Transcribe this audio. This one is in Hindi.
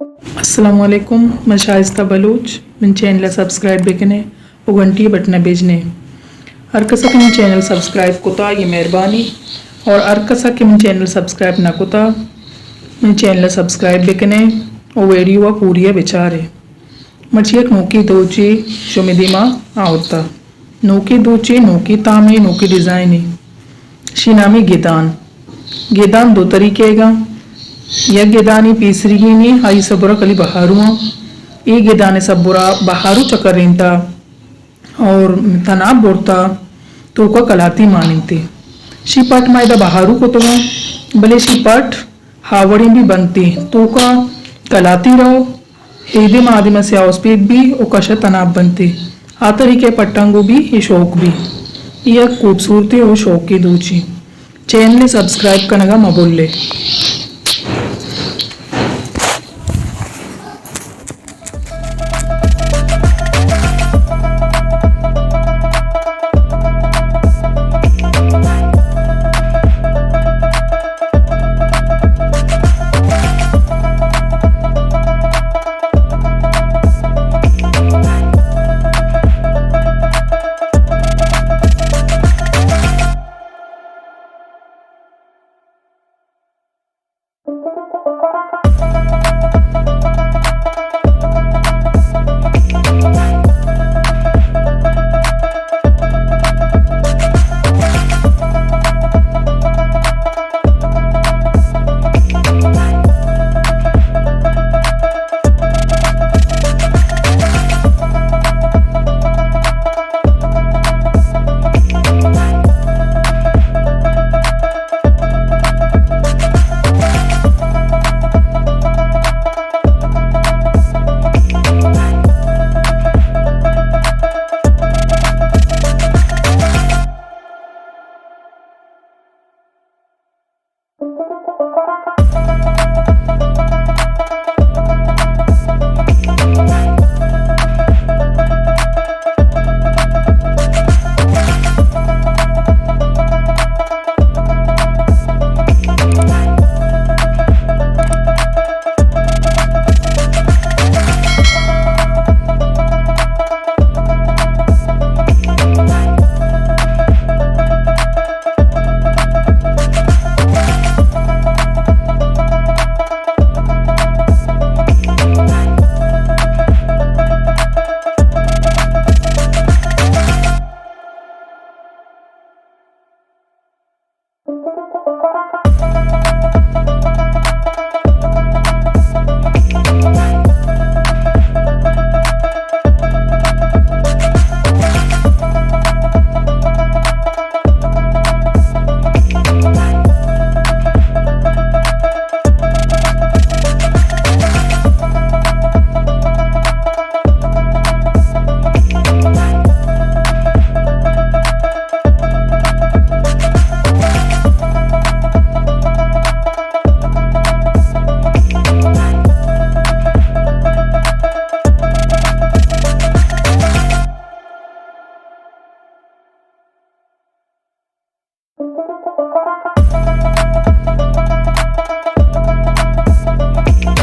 अस्सलामुअलैकुम, मैं शाइस्ता बलूच मन चैनल सब्सक्राइब बेकने और घंटी बटन बेजने हर कसा के मन चैनल सब्सक्राइब कोता ये मेहरबानी और हर कसा के मन चैनल सब्सक्राइब ना कोता मन चैनल सब्सक्राइब बेकने और वीडियो पूरी है बेचारे मर्ची एक नोकी दोची जो मिदिमा आवता नोकी दोची नोकी तामे नोकी डिज़ाइनी शिनामी गिदान गिदान दो तरीके का यह गिदानी पीसरी ही नहीं हाई सबुरा कली बहारुआ ये गिदाने सबुरा बहारू चकरिंता और तनाब बोरता तो का कलाती मानिते शिपट मायदा बहारू को तो भले शिपट हावड़ी भी बनती तो का कलाती रहो हेदे मादिमा से औसपेद भी और कशा तनाब बनते आ तरीके पट्टंगो भी ये शौक भी यह खूबसूरती और शौक की दूची चैनल सब्सक्राइब करने का मबोले।